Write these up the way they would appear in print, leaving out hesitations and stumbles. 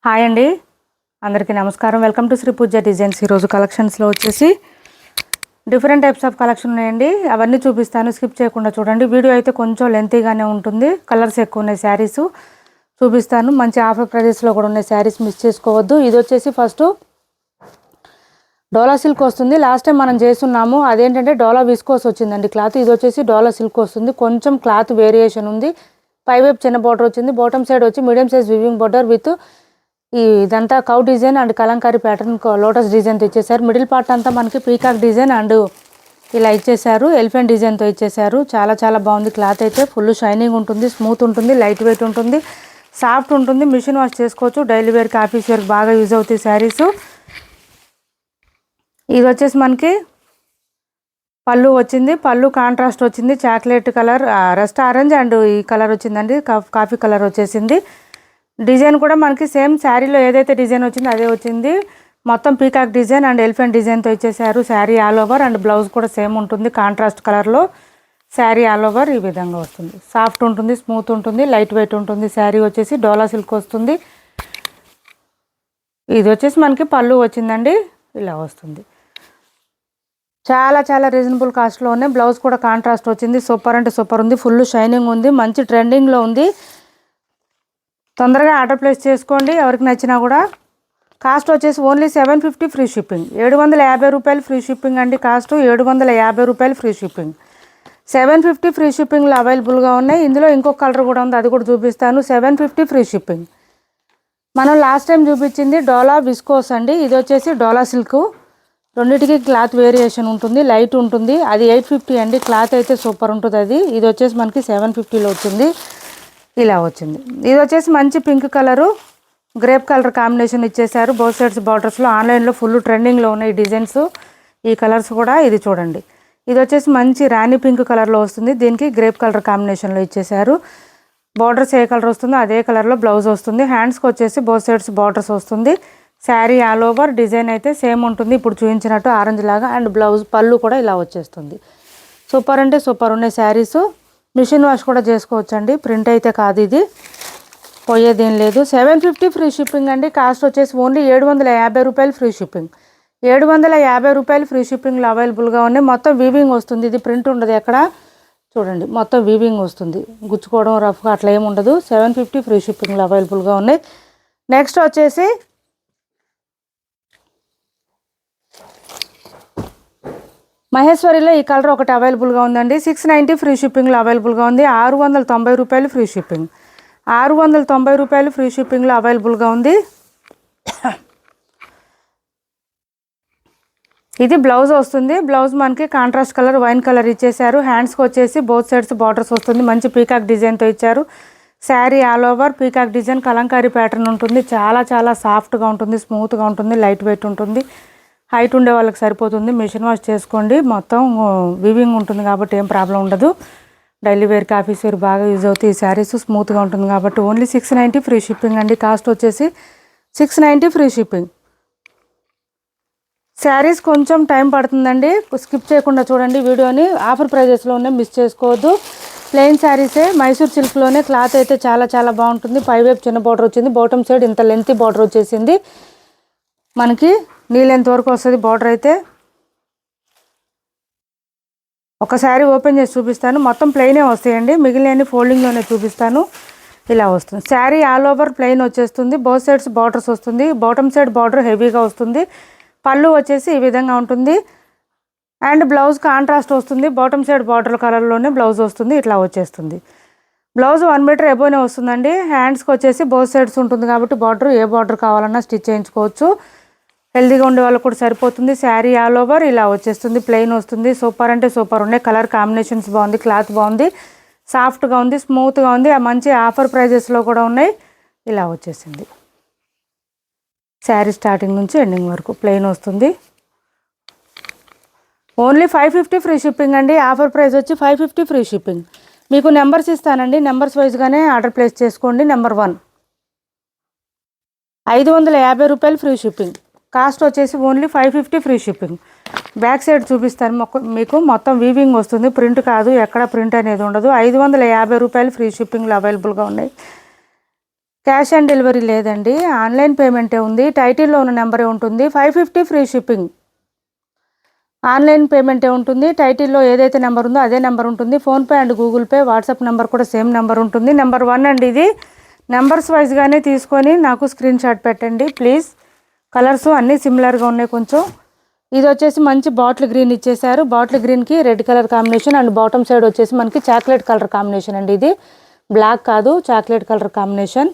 Hi అండి, అందరికీ నమస్కారం. Welcome to Sri Pooja designs. ఈరోజు కలెక్షన్స్లో వచ్చేసి డిఫరెంట్ టైప్స్ ఆఫ్ కలెక్షన్ ఉన్నాయండి. అవన్నీ చూపిస్తాను, స్కిప్ చేయకుండా చూడండి. వీడియో అయితే కొంచెం లెంతీగానే ఉంటుంది, కలర్స్ ఎక్కువ ఉన్నాయి. శారీస్ చూపిస్తాను, మంచి ఆఫర్ ప్రైజెస్లో కూడా ఉన్నాయి. శారీస్ మిస్ చేసుకోవద్దు. ఇది వచ్చేసి ఫస్ట్ డోలా సిల్క్ వస్తుంది. లాస్ట్ టైం మనం చేస్తున్నాము, అదేంటంటే డోలా విస్కోస్ వచ్చిందండి క్లాత్. ఇది వచ్చేసి డోలా సిల్క్ వస్తుంది. కొంచెం క్లాత్ వేరియేషన్ ఉంది. పైవైపు చిన్న బార్డర్ వచ్చింది, బాటమ్ సైడ్ వచ్చి medium size weaving border with ఇదంతా cow design and Kalamkari pattern lotus డిజైన్తో ఇచ్చేసారు. మిడిల్ పార్ట్ అంతా మనకి పీకాక్ డిజైన్ అండ్ ఇలా ఇచ్చేసారు. ఎలిఫెంట్ డిజైన్తో ఇచ్చేసారు. చాలా చాలా బాగుంది. క్లాత్ అయితే ఫుల్ షైనింగ్ ఉంటుంది, స్మూత్ ఉంటుంది, లైట్ వెయిట్ ఉంటుంది, సాఫ్ట్ ఉంటుంది. మిషన్ వాష్ చేసుకోవచ్చు. డైలీ వేర్కి, ఆఫీస్ వేర్కి బాగా యూజ్ అవుతాయి శారీస్. ఇది వచ్చేసి మనకి పళ్ళు వచ్చింది. పళ్ళు కాంట్రాస్ట్ వచ్చింది, chocolate colour, rust orange and ఈ కలర్ వచ్చిందండి, కాఫీ కలర్ వచ్చేసింది. డిజైన్ కూడా మనకి సేమ్ శారీలో ఏదైతే డిజైన్ వచ్చిందో అదే వచ్చింది. మొత్తం పీకాక్ డిజైన్ అండ్ ఎలిఫెంట్ డిజైన్తో ఇచ్చేసారు. Sari all over and blouse కూడా సేమ్ ఉంటుంది, కాంట్రాస్ట్ కలర్లో శారీ ఆల్ ఓవర్ ఈ విధంగా వస్తుంది. సాఫ్ట్ ఉంటుంది, స్మూత్ ఉంటుంది, లైట్ వెయిట్ ఉంటుంది. శారీ వచ్చేసి డోలా సిల్క్ వస్తుంది. ఇది వచ్చేసి మనకి పళ్ళు వచ్చిందండి, ఇలా వస్తుంది. చాలా చాలా రీజనబుల్ కాస్ట్లోనే బ్లౌజ్ కూడా కాంట్రాస్ట్ వచ్చింది. సూపర్ అంటే సూపర్ ఉంది, ఫుల్ షైనింగ్ ఉంది, మంచి ట్రెండింగ్లో ఉంది. తొందరగా ఆర్డర్ ప్లేస్ చేసుకోండి, ఎవరికి నచ్చినా కూడా. కాస్ట్ వచ్చేసి ఓన్లీ 750 ఫ్రీ షిప్పింగ్. 750 రూపాయలు ఫ్రీ షిప్పింగ్ అండి. కాస్ట్ 750 రూపాయలు ఫ్రీ షిప్పింగ్. 750 ఫ్రీ షిప్పింగ్లో అవైలబుల్గా ఉన్నాయి. ఇందులో ఇంకొక కలర్ కూడా ఉంది, అది కూడా చూపిస్తాను. 750 ఫ్రీ షిప్పింగ్. మనం లాస్ట్ టైం చూపించింది డోలా విస్కోస్ అండి. ఇది వచ్చేసి డోలా సిల్క్. రెండింటికి క్లాత్ వేరియేషన్ ఉంటుంది, లైట్ ఉంటుంది. అది 850 అండి. క్లాత్ అయితే సూపర్ ఉంటుంది అది. ఇది వచ్చేసి మనకి 750లో వచ్చింది, ఇలా వచ్చింది. ఇది వచ్చేసి మంచి pink colour, grape colour combination ఇచ్చేసారు. బోత్ సైడ్స్ బార్డర్స్లో ఆన్లైన్లో ఫుల్ ట్రెండింగ్లో ఉన్నాయి డిజైన్స్. ఈ కలర్స్ కూడా ఇది చూడండి. ఇది వచ్చేసి మంచి రాణి పింక్ కలర్లో వస్తుంది. దీనికి గ్రేప్ కలర్ కాంబినేషన్లో ఇచ్చేసారు. బార్డర్స్ ఏ కలర్ వస్తుందో అదే కలర్లో బ్లౌజ్ వస్తుంది. హ్యాండ్స్కి వచ్చేసి బోత్ సైడ్స్ బార్డర్స్ వస్తుంది. శారీ ఆల్ ఓవర్ డిజైన్ అయితే సేమ్ ఉంటుంది, ఇప్పుడు చూపించినట్టు ఆరెంజ్ లాగా. అండ్ బ్లౌజ్ పళ్ళు కూడా ఇలా వచ్చేస్తుంది. సూపర్ అంటే సూపర్ ఉన్నాయి శారీస్. మిషన్ వాష్ కూడా చేసుకోవచ్చండి, ప్రింట్ అయితే కాదు, ఇది పోయేదేం లేదు. 750 ఫ్రీ షిప్పింగ్ అండి. కాస్ట్ వచ్చేసి ఓన్లీ 750 రూపాయలు ఫ్రీ షిప్పింగ్. 750 రూపాయలు ఫ్రీ షిప్పింగ్లో అవైలబుల్గా ఉన్నాయి. మొత్తం వీవింగ్ వస్తుంది, ఇది ప్రింట్ ఉండదు ఎక్కడ. చూడండి, మొత్తం వీవింగ్ వస్తుంది, గుచ్చుకోవడం రఫ్గా అట్లా ఏమి ఉండదు. 750 ఫ్రీ షిప్పింగ్లో అవైలబుల్గా ఉన్నాయి. నెక్స్ట్ వచ్చేసి మహేశ్వరిలో ఈ కలర్ ఒకటి అవైలబుల్గా ఉందండి. 690 ఫ్రీ షిప్పింగ్లో అవైలబుల్గా ఉంది. 690 రూపాయలు ఫ్రీ షిప్పింగ్. 690 రూపాయలు ఫ్రీ షిప్పింగ్లో అవైలబుల్గా ఉంది. ఇది బ్లౌజ్ వస్తుంది. బ్లౌజ్ మనకి కాంట్రాస్ట్ కలర్ వైన్ కలర్ ఇచ్చేసారు. హ్యాండ్స్కి వచ్చేసి బోత్ సైడ్స్ బార్డర్స్ వస్తుంది. మంచి పీకాక్ డిజైన్తో ఇచ్చారు. Sari all over peacock design Kalamkari pattern ఉంటుంది. చాలా చాలా సాఫ్ట్గా ఉంటుంది, స్మూత్గా ఉంటుంది, లైట్ వెయిట్ ఉంటుంది. హైట్ ఉండే వాళ్ళకి సరిపోతుంది. మిషన్ వాష్ చేసుకోండి, మొత్తం వీవింగ్ ఉంటుంది కాబట్టి ఏం ప్రాబ్లం ఉండదు. డైలీ వేర్కి, ఆఫీస్ వేర్ బాగా యూజ్ అవుతాయి. ఈ శారీస్ స్మూత్గా ఉంటుంది కాబట్టి ఓన్లీ 690 ఫ్రీ షిప్పింగ్ అండి. కాస్ట్ వచ్చేసి 690 ఫ్రీ షిప్పింగ్. శారీస్ కొంచెం టైం పడుతుందండి, స్కిప్ చేయకుండా చూడండి వీడియోని. ఆఫర్ ప్రైజెస్లోనే మిస్ చేసుకోవద్దు. ప్లెయిన్ శారీసే, మైసూర్ సిల్క్లోనే. క్లాత్ అయితే చాలా చాలా బాగుంటుంది. పైవైపు చిన్న బార్డర్ వచ్చింది, బాటమ్ సైడ్ ఇంత లెంతీ బార్డర్ వచ్చేసింది. మనకి నీ లెంత్ వరకు వస్తుంది బార్డర్ అయితే. ఒక శారీ ఓపెన్ చేసి చూపిస్తాను, మొత్తం ప్లెయినే వస్తాయండి, మిగిలిన ఫోల్డింగ్లోనే చూపిస్తాను. ఇలా వస్తుంది శారీ ఆల్ ఓవర్ ప్లెయిన్ వచ్చేస్తుంది. బోత్ సైడ్స్ బార్డర్స్ వస్తుంది. బాటమ్ సైడ్ బార్డర్ హెవీగా వస్తుంది. పళ్ళు వచ్చేసి ఈ విధంగా ఉంటుంది. అండ్ బ్లౌజ్ కాంట్రాస్ట్ వస్తుంది. బాటమ్ సైడ్ బార్డర్ కలర్లోనే బ్లౌజ్ వస్తుంది, ఇట్లా వచ్చేస్తుంది. బ్లౌజ్ 1 మీటర్ ఎబోనే వస్తుందండి. హ్యాండ్స్కి వచ్చేసి బోత్ సైడ్స్ ఉంటుంది కాబట్టి బార్డర్ ఏ బార్డర్ కావాలన్నా స్టిచ్ చేయించుకోవచ్చు. హెల్దీగా ఉండే వాళ్ళకు కూడా సరిపోతుంది. శారీ ఆల్ ఓవర్ ఇలా వచ్చేస్తుంది, ప్లెయిన్ వస్తుంది. సూపర్ అంటే సూపర్ ఉన్నాయి. కలర్ కాంబినేషన్స్ బాగుంది, క్లాత్ బాగుంది, సాఫ్ట్గా ఉంది, స్మూత్గా ఉంది. మంచి ఆఫర్ ప్రైజెస్లో కూడా ఉన్నాయి. ఇలా వచ్చేసింది. శారీ స్టార్టింగ్ నుంచి ఎండింగ్ వరకు ప్లెయిన్ వస్తుంది. ఓన్లీ 550 ఫ్రీ షిప్పింగ్ అండి. ఆఫర్ ప్రైస్ వచ్చి 550 ఫ్రీ షిప్పింగ్. మీకు నెంబర్స్ ఇస్తానండి, నెంబర్స్ వైజ్గానే ఆర్డర్ ప్లేస్ చేసుకోండి. నెంబర్ 1 550 రూపాయలు ఫ్రీ షిప్పింగ్. కాస్ట్ వచ్చేసి only 550 free shipping. Back side చూపిస్తాను మీకు, మొత్తం వీవింగ్ వస్తుంది, ప్రింట్ కాదు, ఎక్కడ ప్రింట్ అనేది ఉండదు. 550 రూపాయలు ఫ్రీ షిప్పింగ్లో అవైలబుల్గా ఉన్నాయి. క్యాష్ ఆన్ డెలివరీ లేదండి, ఆన్లైన్ పేమెంటే ఉంది. టైటిల్లో ఉన్న నెంబరే ఉంటుంది. 550 ఫ్రీ షిప్పింగ్. ఆన్లైన్ పేమెంటే ఉంటుంది. టైటిల్లో ఏదైతే నెంబర్ ఉందో అదే నెంబర్ ఉంటుంది. PhonePe and Google Pay, WhatsApp number కూడా సేమ్ నెంబర్ ఉంటుంది. నెంబర్ 1 అండి ఇది. నెంబర్స్ వైజ్గానే తీసుకొని నాకు స్క్రీన్ షాట్ పెట్టండి ప్లీజ్. కలర్స్ అన్నీ సిమిలర్గా ఉన్నాయి కొంచెం. ఇది వచ్చేసి మంచి బాటిల్ గ్రీన్ ఇచ్చేసారు. బాటిల్ గ్రీన్కి red colour combination and bottom side వచ్చేసి మనకి చాక్లెట్ కలర్ కాంబినేషన్ అండి. ఇది బ్లాక్ కాదు, చాక్లెట్ కలర్ కాంబినేషన్.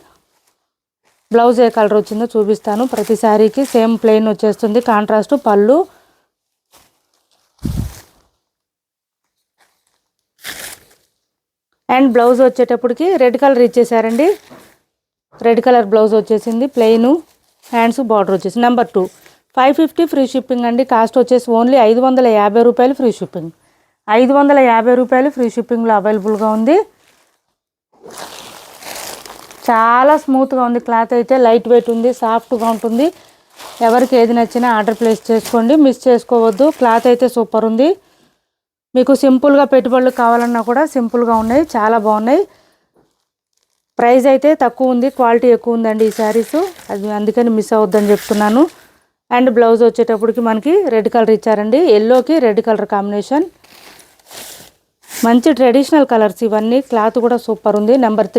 బ్లౌజ్ ఏ కలర్ వచ్చిందో చూపిస్తాను. ప్రతి శారీకి సేమ్ ప్లెయిన్ వచ్చేస్తుంది. కాంట్రాస్ట్ పళ్ళు అండ్ బ్లౌజ్ వచ్చేటప్పటికి రెడ్ కలర్ ఇచ్చేసారండి. రెడ్ కలర్ బ్లౌజ్ వచ్చేసింది ప్లెయిన్. హ్యాండ్స్ బార్డర్ వచ్చేసి. నెంబర్ 2 550 ఫ్రీ షిప్పింగ్ అండి. కాస్ట్ వచ్చేసి ఓన్లీ 550 రూపాయలు ఫ్రీ షిప్పింగ్. 550 రూపాయలు ఫ్రీ షిప్పింగ్లో అవైలబుల్గా ఉంది. చాలా స్మూత్గా ఉంది క్లాత్ అయితే. లైట్ వెయిట్ ఉంది, సాఫ్ట్గా ఉంటుంది. ఎవరికి ఏది నచ్చినా ఆర్డర్ ప్లేస్ చేసుకోండి, మిస్ చేసుకోవద్దు. క్లాత్ అయితే సూపర్ ఉంది. మీకు సింపుల్గా పెట్టుబడులు కావాలన్నా కూడా సింపుల్గా ఉన్నాయి, చాలా బాగున్నాయి. ప్రైస్ అయితే తక్కువ ఉంది, క్వాలిటీ ఎక్కువ ఉందండి ఈ శారీస్. అది అందుకని మిస్ అవ్వద్దని చెప్తున్నాను. అండ్ బ్లౌజ్ వచ్చేటప్పటికి మనకి రెడ్ కలర్ ఇచ్చారండి. ఎల్లోకి రెడ్ కలర్ కాంబినేషన్. మంచి ట్రెడిషనల్ కలర్స్ ఇవన్నీ. క్లాత్ కూడా సూపర్ ఉంది. నెంబర్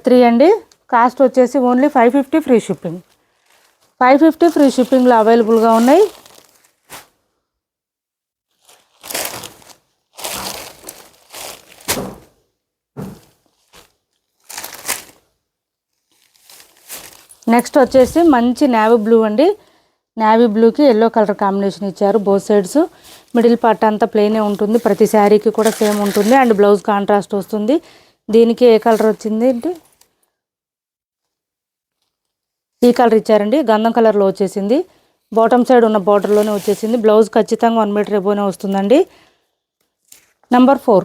3 అండి. కాస్ట్ వచ్చేసి ఓన్లీ 550 ఫ్రీ షిప్పింగ్. 550 ఫ్రీ షిప్పింగ్లో అవైలబుల్గా ఉన్నాయి. నెక్స్ట్ వచ్చేసి మంచి నేవీ బ్లూ అండి. నేవీ బ్లూకి ఎల్లో కలర్ కాంబినేషన్ ఇచ్చారు. బోత్ సైడ్స్ మిడిల్ పార్ట్ అంతా ప్లెయినే ఉంటుంది. ప్రతి శారీకి కూడా సేమ్ ఉంటుంది. అండ్ బ్లౌజ్ కాంట్రాస్ట్ వస్తుంది. దీనికి ఏ కలర్ వచ్చింది అంటే ఈ కలర్ ఇచ్చారండి. గంధం కలర్లో వచ్చేసింది. బాటమ్ సైడ్ ఉన్న బార్డర్లోనే వచ్చేసింది. బ్లౌజ్ ఖచ్చితంగా 1 మీటర్ ఎబోనే వస్తుందండి. నెంబర్ 4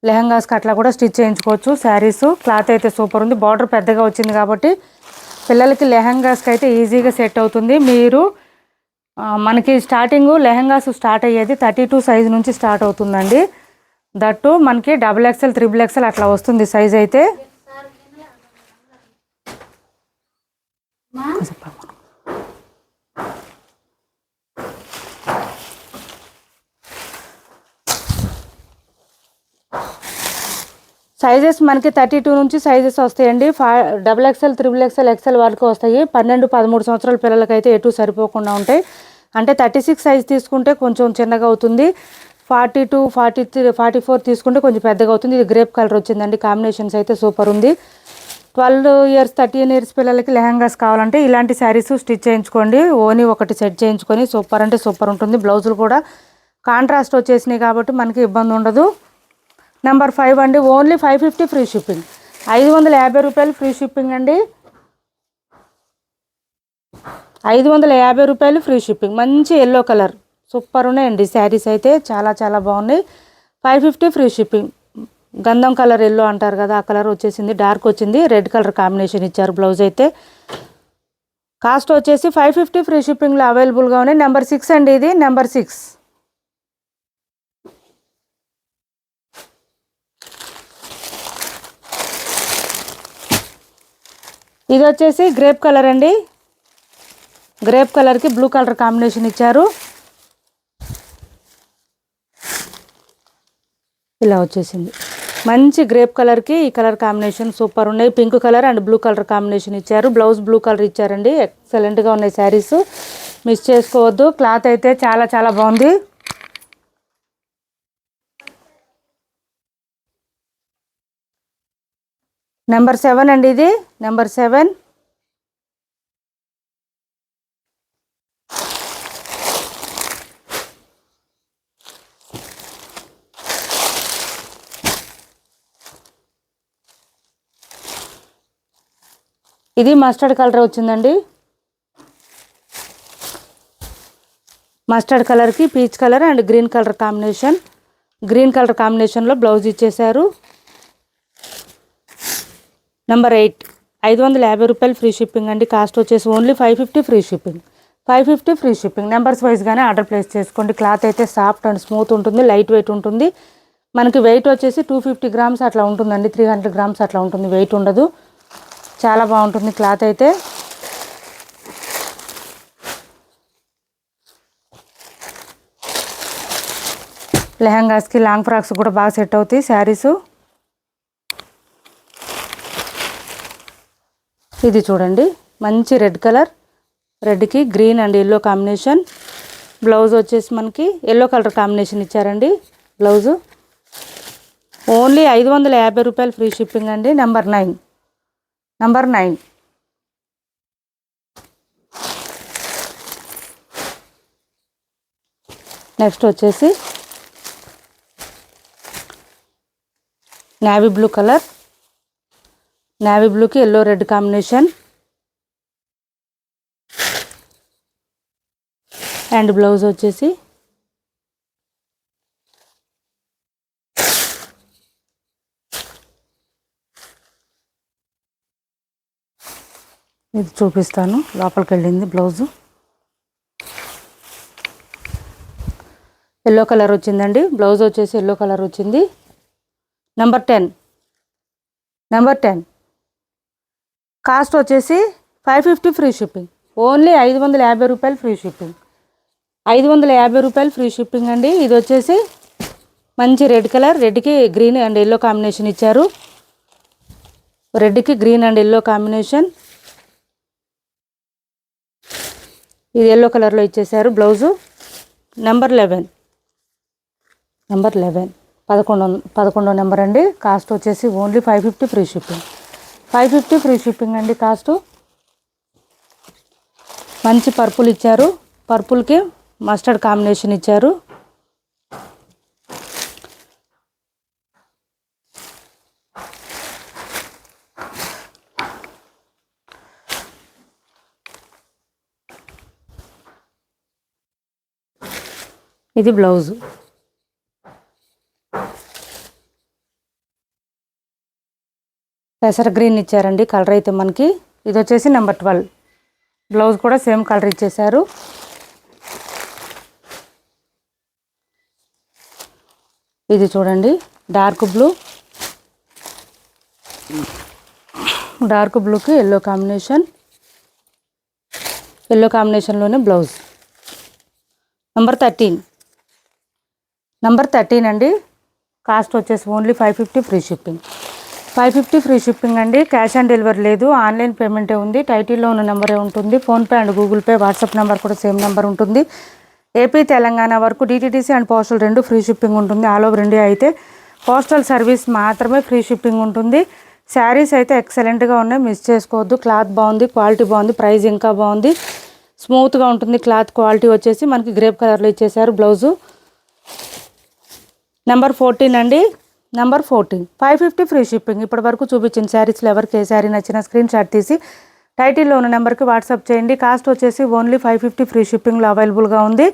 లెహంగాస్కి అట్లా కూడా స్టిచ్ చేయించుకోవచ్చు శారీస్. క్లాత్ అయితే సూపర్ ఉంది. బార్డర్ పెద్దగా వచ్చింది కాబట్టి పిల్లలకి లెహంగాస్కి అయితే ఈజీగా సెట్ అవుతుంది. మీరు మనకి స్టార్టింగ్ లెహంగాస్ స్టార్ట్ అయ్యేది 32 సైజ్ నుంచి స్టార్ట్ అవుతుందండి. దట్టు మనకి XXL, XXL అట్లా వస్తుంది సైజ్ అయితే. సైజెస్ మనకి 32 నుంచి సైజెస్ వస్తాయండి. XXL, XXL, XL వరకు వస్తాయి. 12-13 సంవత్సరాల పిల్లలకైతే ఎటు సరిపోకుండా ఉంటాయి. అంటే 36 సైజ్ తీసుకుంటే కొంచెం చిన్నగా అవుతుంది. 42, 43, 44 తీసుకుంటే కొంచెం పెద్దగా అవుతుంది. ఇది గ్రేప్ కలర్ వచ్చిందండి. కాంబినేషన్స్ అయితే సూపర్ ఉంది. 12 ఇయర్స్ 13 ఇయర్స్ పిల్లలకి లెహంగాస్ కావాలంటే ఇలాంటి శారీస్ స్టిచ్ చేయించుకోండి. ఓనీ ఒకటి సెట్ చేయించుకొని సూపర్ అంటే సూపర్ ఉంటుంది. బ్లౌజులు కూడా కాంట్రాస్ట్ వచ్చేసినాయి కాబట్టి మనకి ఇబ్బంది ఉండదు. నెంబర్ 5 అండి. Only 550 free shipping. 550 రూపాయలు ఫ్రీ షిప్పింగ్ అండి. 550 రూపాయలు ఫ్రీ షిప్పింగ్. మంచి ఎల్లో కలర్ సూపర్ ఉన్నాయండి శారీస్ అయితే. చాలా చాలా బాగున్నాయి. 550 ఫ్రీ షిప్పింగ్. గంధం కలర్ ఎల్లో అంటారు కదా, ఆ కలర్ వచ్చేసింది. డార్క్ వచ్చింది. రెడ్ కలర్ కాంబినేషన్ ఇచ్చారు బ్లౌజ్ అయితే. కాస్ట్ వచ్చేసి 550 ఫ్రీ షిప్పింగ్లో అవైలబుల్గా ఉన్నాయి. నెంబర్ 6 అండి ఇది. నెంబర్ 6 ఇది వచ్చేసి గ్రేప్ కలర్ అండి. గ్రేప్ కలర్కి బ్లూ కలర్ కాంబినేషన్ ఇచ్చారు. ఇలా వచ్చేసింది. మంచి గ్రేప్ కలర్కి ఈ కలర్ కాంబినేషన్ సూపర్ ఉన్నాయి. Pink colour and blue colour combination ఇచ్చారు. బ్లౌజ్ బ్లూ కలర్ ఇచ్చారండి. ఎక్సలెంట్గా ఉన్నాయి శారీస్, మిస్ చేసుకోవద్దు. క్లాత్ అయితే చాలా చాలా బాగుంది. నెంబర్ 7 అండి ఇది. నెంబర్ 7 ఇది మస్టర్డ్ కలర్ వచ్చిందండి. మస్టర్డ్ కలర్కి peach colour and green colour combination. Green colour కాంబినేషన్లో బ్లౌజ్ ఇచ్చేసారు. నెంబర్ 8 550 రూపాయలు ఫ్రీ షిప్పింగ్ అండి. కాస్ట్ వచ్చేసి only 550 free shipping. 550 free shipping. Numbers వైజ్గానే ఆర్డర్ ప్లేస్ చేసుకోండి. క్లాత్ అయితే సాఫ్ట్ అండ్ స్మూత్ ఉంటుంది. లైట్ వెయిట్ ఉంటుంది. మనకి వెయిట్ వచ్చేసి 250 గ్రామ్స్ అట్లా ఉంటుందండి. 300 గ్రామ్స్ అట్లా ఉంటుంది. వెయిట్ ఉండదు. చాలా బాగుంటుంది క్లాత్ అయితే. లెహంగాస్కి లాంగ్ ఫ్రాక్స్ కూడా బాగా సెట్ అవుతాయి శారీసు. ఇది చూడండి మంచి రెడ్ కలర్, రెడ్కి green and yellow combination. Blouse వచ్చేసి మనకి ఎల్లో కలర్ కాంబినేషన్ ఇచ్చారండి బ్లౌజు. ఓన్లీ 550 రూపాయలు ఫ్రీ షిప్పింగ్ అండి. నెంబర్ 9. నెక్స్ట్ వచ్చేసి నేవీ బ్లూ కలర్, నేవీ బ్లూకి yellow red combination and blouse వచ్చేసి ఇది చూపిస్తాను. లోపలికి వెళ్ళింది బ్లౌజు. ఎల్లో కలర్ వచ్చిందండి. బ్లౌజ్ వచ్చేసి ఎల్లో కలర్ వచ్చింది. నెంబర్ 10 కాస్ట్ వచ్చేసి 550 ఫ్రీ షిప్పింగ్. ఓన్లీ 550 రూపాయలు ఫ్రీ షిప్పింగ్. 550 రూపాయలు ఫ్రీ షిప్పింగ్ అండి. ఇది వచ్చేసి మంచి రెడ్ కలర్, రెడ్కి గ్రీన్ అండ్ ఎల్లో కాంబినేషన్ ఇచ్చారు. రెడ్కి గ్రీన్ అండ్ ఎల్లో కాంబినేషన్. ఇది ఎల్లో కలర్లో ఇచ్చేసారు బ్లౌజు. నెంబర్ 11 11 నెంబర్ అండి. కాస్ట్ వచ్చేసి only 550 free shipping. 550 free shipping అండి కాస్టు. మంచి పర్పుల్ ఇచ్చారు. పర్పుల్కి మస్టర్డ్ కాంబినేషన్ ఇచ్చారు. ఇది బ్లౌజు. పెసర గ్రీన్ ఇచ్చారండి కలర్ అయితే మనకి. ఇది వచ్చేసి నెంబర్ 12. బ్లౌజ్ కూడా సేమ్ కలర్ ఇచ్చేసారు. ఇది చూడండి డార్క్ బ్లూకి ఎల్లో కాంబినేషన్. ఎల్లో కాంబినేషన్లోనే బ్లౌజ్. నెంబర్ 13 అండి. కాస్ట్ వచ్చేసి only 550 free shipping. 550 free shipping అండి. క్యాష్ ఆన్ డెలివరీ లేదు, ఆన్లైన్ పేమెంటే ఉంది. టైటిల్లో ఉన్న నెంబరే ఉంటుంది. PhonePe and Google Pay, WhatsApp number కూడా సేమ్ నెంబర్ ఉంటుంది. ఏపీ తెలంగాణ వరకు DTDC and postal 2 free shipping ఉంటుంది. ఆల్ ఓవర్ ఇండియా అయితే పోస్టల్ సర్వీస్ మాత్రమే ఫ్రీ షిప్పింగ్ ఉంటుంది. శారీస్ అయితే ఎక్సలెంట్గా ఉన్నాయి, మిస్ చేసుకోవద్దు. క్లాత్ బాగుంది, క్వాలిటీ బాగుంది, ప్రైస్ ఇంకా బాగుంది. స్మూత్గా ఉంటుంది క్లాత్. క్వాలిటీ వచ్చేసి మనకి గ్రేప్ కలర్లో ఇచ్చేసారు బ్లౌజు. నెంబర్ 14 అండి. Number 14 550 free shipping. ఇప్పటి వరకు చూపించిన శారీస్లో ఎవరికి ఏ శారీ నచ్చిన స్క్రీన్ షాట్ తీసి టైటిల్లో ఉన్న నెంబర్కి వాట్సాప్ చేయండి. కాస్ట్ వచ్చేసి ఓన్లీ 550 ఫ్రీ షిప్పింగ్లో అవైలబుల్గా ఉంది.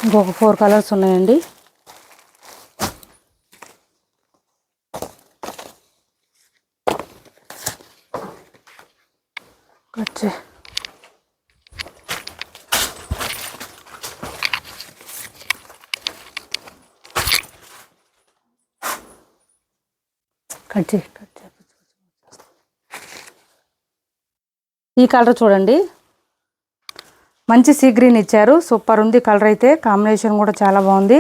ఇంకొక 4 కలర్స్ ఉన్నాయండి. కట్ ఈ కలర్ చూడండి, మంచి సీ గ్రీన్ ఇచ్చారు. సూపర్ ఉంది కలర్ అయితే. కాంబినేషన్ కూడా చాలా బాగుంది.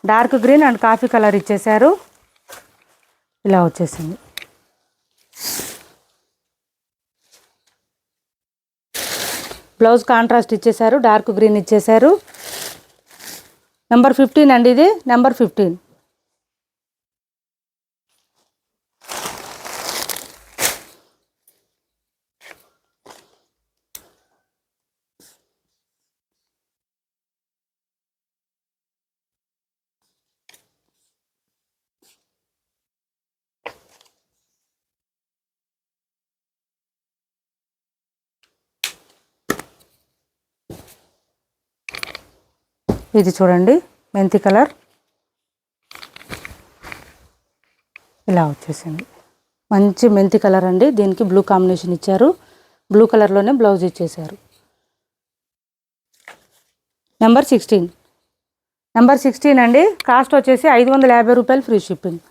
Dark green and coffee colour ఇచ్చేసారు. ఇలా వచ్చేసింది. బ్లౌజ్ కాంట్రాస్ట్ ఇచ్చేసారు, డార్క్ గ్రీన్ ఇచ్చేసారు. నెంబర్ 15 అండి. ఇది నెంబర్ 15. ఇది చూడండి మెంతి కలర్ ఇలా వచ్చేసింది. మంచి మెంతి కలర్ అండి. దీనికి బ్లూ కాంబినేషన్ ఇచ్చారు. బ్లూ కలర్లోనే బ్లౌజ్ ఇచ్చేసారు. నెంబర్ 16 అండి. కాస్ట్ వచ్చేసి 550 రూపాయలు ఫ్రీ షిప్పింగ్.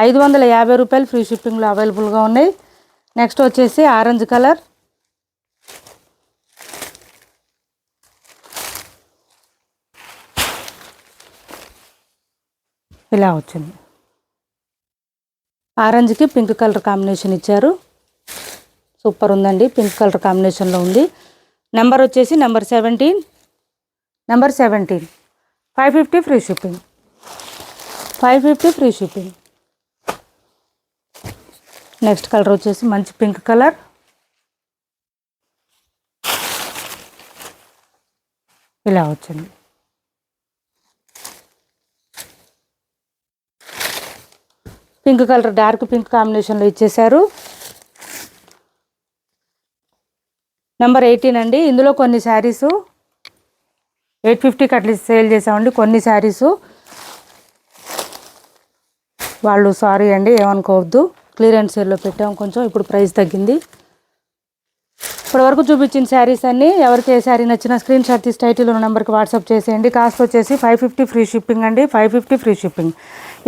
550 రూపాయలు ఫ్రీ షిప్పింగ్లో అవైలబుల్గా ఉన్నాయి. నెక్స్ట్ వచ్చేసి ఆరెంజ్ కలర్, ఇలా వచ్చింది. ఆరెంజ్కి పింక్ కలర్ కాంబినేషన్ ఇచ్చారు. సూపర్ ఉందండి. పింక్ కలర్ కాంబినేషన్లో ఉంది. నెంబర్ వచ్చేసి number 17. 550 free shipping. 550 free shipping. Next colour వచ్చేసి మంచి పింక్ కలర్, ఇలా వచ్చింది. పింక్ కలర్ డార్క్ పింక్ కాంబినేషన్లో ఇచ్చేసారు. నెంబర్ 18 అండి. ఇందులో కొన్ని శారీసు 850కి అట్లీస్ట్ సేల్ చేసామండి. కొన్ని శారీసు వాళ్ళు సారీ అండి, ఏమనుకోవద్దు, క్లియరెన్స్ సేల్లో పెట్టాము కొంచెం. ఇప్పుడు ప్రైస్ తగ్గింది. ఇప్పటివరకు చూపించిన శారీస్ అన్నీ ఎవరికి ఏ శారీ నచ్చినా స్క్రీన్ షాట్ తీసి టైటిల్ ఉన్న నెంబర్కి వాట్సాప్ చేసేయండి. కాస్ట్ వచ్చేసి 550 ఫ్రీ షిప్పింగ్ అండి. 550 ఫ్రీ షిప్పింగ్.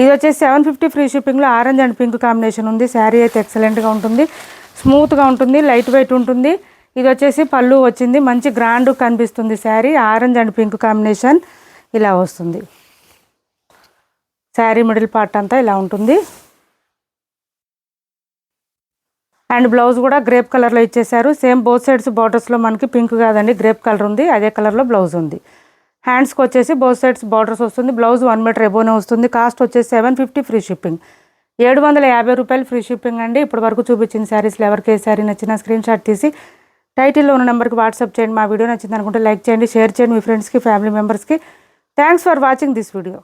ఇది వచ్చేసి 750 ఫ్రీ షిప్పింగ్లో ఆరెంజ్ అండ్ పింక్ కాంబినేషన్ ఉంది. శారీ అయితే ఎక్సలెంట్గా ఉంటుంది, స్మూత్గా ఉంటుంది, లైట్ వెయిట్ ఉంటుంది. ఇది వచ్చేసి పళ్ళు వచ్చింది. మంచి గ్రాండ్ కనిపిస్తుంది sari. Orange and pink combination ఇలా వస్తుంది. శారీ మిడిల్ పార్ట్ అంతా ఇలా ఉంటుంది. అండ్ బ్లౌజ్ కూడా గ్రేప్ కలర్లో ఇచ్చేసారు. సేమ్ బోత్ సైడ్స్ బార్డర్స్లో మనకి పింక్ కాదండి, గ్రేప్ కలర్ ఉంది. అదే కలర్లో బ్లౌజ్ ఉంది. హ్యాండ్స్కి వచ్చేసి బోత్ సైడ్స్ బార్డర్స్ వస్తుంది. బ్లౌజ్ 1 మీటర్ ఎబోనే వస్తుంది. కాస్ట్ వచ్చేసి 750 ఫ్రీ షిప్పింగ్. 750 రూపాయలు ఫ్రీ షిప్పింగ్ అండి. ఇప్పటి వరకు చూపించిన శారీస్లో ఎవరికి ఏ శారీ నచ్చినా స్క్రీన్ షాట్ తీసి టైటిల్లో ఉన్న నెంబర్కి వాట్సాప్ చేయండి. మా వీడియో నచ్చింది అనుకుంటే లైక్ చేయండి, షేర్ చేయండి మీ ఫ్రెండ్స్కి, ఫ్యామిలీ మెంబర్స్కి. Thanks for watching this video.